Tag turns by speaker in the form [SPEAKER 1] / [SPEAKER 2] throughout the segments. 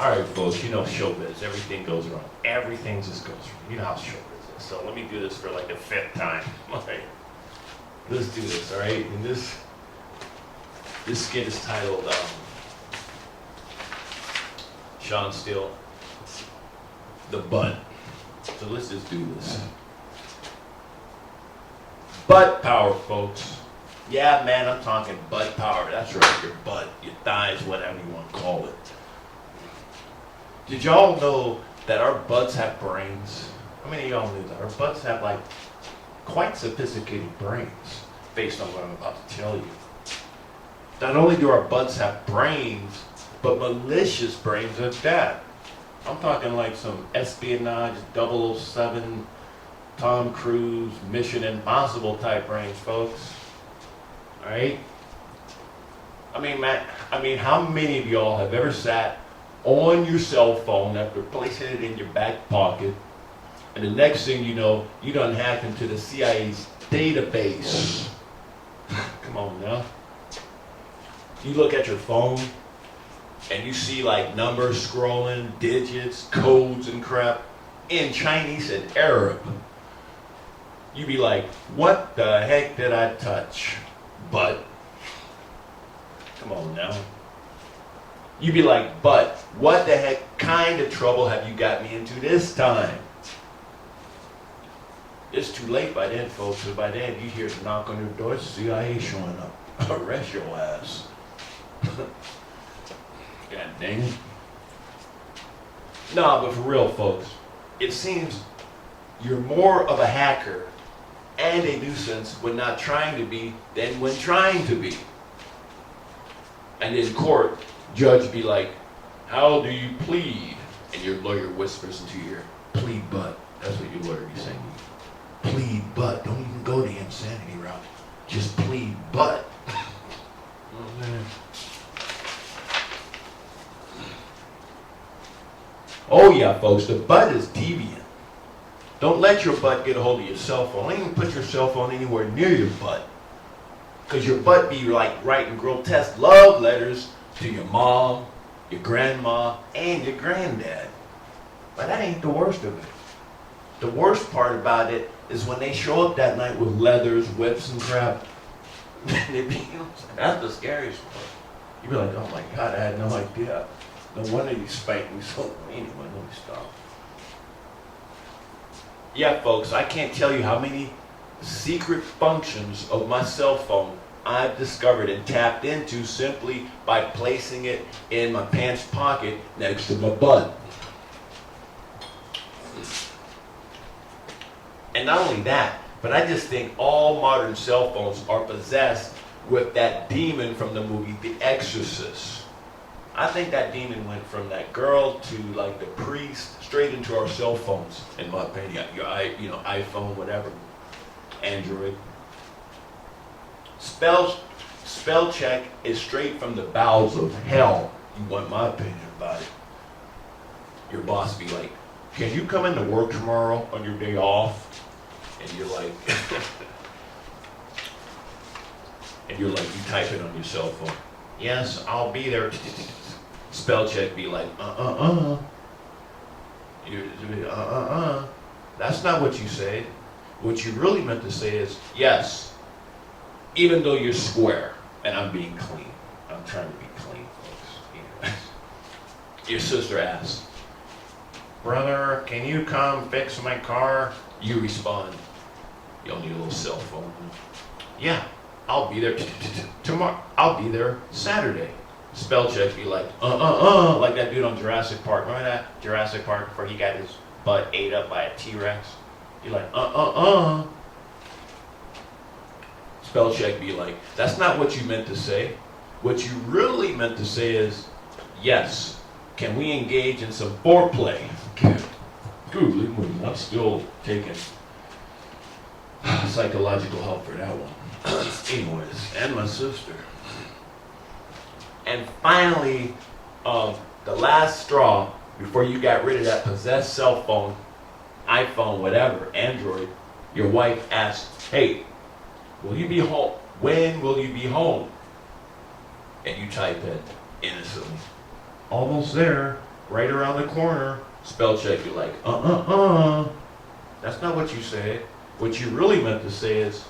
[SPEAKER 1] All right, folks, you know showbiz. Everything goes wrong. Everything just goes wrong. You know how showbiz is. So let me do this for like the 5th time. All right. Let's do this, all right? And this skit is titled Sean Steele, The Butt. So let's just do this. Butt power, folks. Yeah, man, I'm talking butt power. That's right, your butt, your thighs, whatever you want to call it. Did y'all know that our butts have brains? How many of y'all knew that? Our butts have like quite sophisticated brains based on what I'm about to tell you. Not only do our butts have brains, but malicious brains at that. I'm talking like some espionage, 007, Tom Cruise, Mission Impossible type brains, folks. All right? I mean, how many of y'all have ever sat on your cell phone after placing it in your back pocket, and the next thing you know, you done hacked into the CIA's database? Come on now. You look at your phone, and you see like numbers scrolling, digits, codes and crap, in Chinese and Arab. You be like, what the heck did I touch? But, come on now. You be like, but, what the heck kind of trouble have you got me into this time? It's too late by then, folks. So by then, you hear the knock on your door, it's the CIA showing up. Arrest your ass. God dang it. Nah, but for real, folks, it seems you're more of a hacker and a nuisance when not trying to be than when trying to be. And in court, judge be like, how do you plead? And your lawyer whispers into your ear, plead but. That's what your lawyer be saying. Plead but. Don't even go the insanity route. Just plead but. Oh, man. Oh yeah, folks, the butt is deviant. Don't let your butt get a hold of your cell phone. Don't even put your cell phone anywhere near your butt. Because your butt be like writing grotesque love letters to your mom, your grandma, and your granddad. But that ain't the worst of it. The worst part about it is when they show up that night with leathers, whips, and crap. They be, that's the scariest part. You be like, oh my God, I had no idea. No wonder you spanked me so. Anyway, let me stop. Yeah, folks, I can't tell you how many secret functions of my cell phone I've discovered and tapped into simply by placing it in my pants pocket next to my butt. And not only that, but I just think all modern cell phones are possessed with that demon from the movie The Exorcist. I think that demon went from that girl to like the priest straight into our cell phones, in my opinion. Your iPhone, whatever, Android. Spell check is straight from the bowels of hell. You want my opinion about it? Your boss be like, can you come into work tomorrow on your day off? And you're like, you type it on your cell phone. Yes, I'll be there. Spell check be like, That's not what you said. What you really meant to say is, yes, even though you're square and I'm being clean. I'm trying to be clean, folks. Your sister asks, brother, can you come fix my car? You respond, you'll need a little cell phone. Yeah, I'll be there tomorrow. I'll be there Saturday. Spell check be like, like that dude on Jurassic Park. Remember that? Jurassic Park before he got his butt ate up by a T-Rex? You're like, Spell check be like, that's not what you meant to say. What you really meant to say is, yes, can we engage in some foreplay? Good, I'm still taking psychological help for that one. Anyways, and my sister. And finally, the last straw before you got rid of that possessed cell phone, iPhone, whatever, Android, your wife asked, hey, will you be home? When will you be home? And you type in innocently, almost there right around the corner, spell check, you're like, That's not what you said. What you really meant to say is,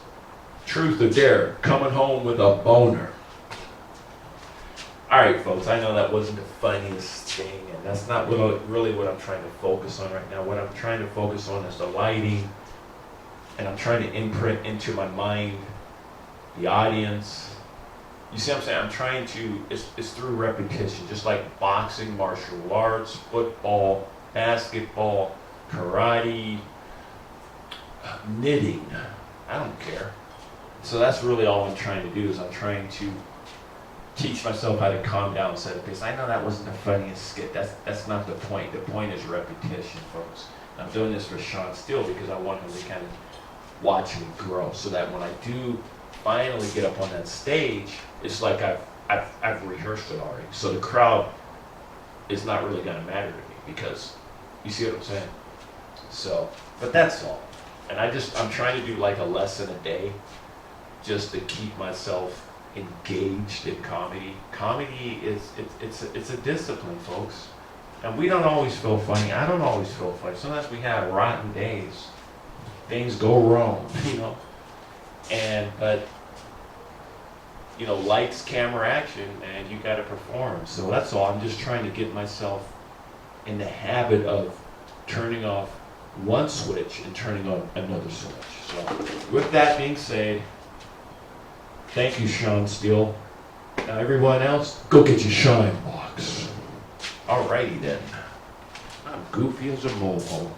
[SPEAKER 1] truth or dare, coming home with a boner. All right, folks, I know that wasn't the funniest thing, and that's not really what I'm trying to focus on right now. What I'm trying to focus on is the lighting, and I'm trying to imprint into my mind the audience. You see what I'm saying? I'm trying to, it's through repetition, just like boxing, martial arts, football, basketball, karate, knitting. I don't care. So that's really all I'm trying to do, is I'm trying to teach myself how to calm down and set a pace. I know that wasn't the funniest skit. That's not the point. The point is repetition, folks. I'm doing this for Sean Steele because I want him to kind of watch me grow, so that when I do finally get up on that stage, it's like I've rehearsed it already. So the crowd is not really going to matter to me, because you see what I'm saying? So, but that's all. And I'm trying to do like a lesson a day, just to keep myself engaged in comedy. Comedy it's a discipline, folks. And we don't always feel funny. I don't always feel funny. Sometimes we have rotten days. Things go wrong, but lights, camera, action, and you got to perform. So that's all. I'm just trying to get myself in the habit of turning off one switch and turning on another switch. So with that being said, thank you, Sean Steele. Now everyone else, go get your shine box. Alrighty then. I'm goofy as a mole.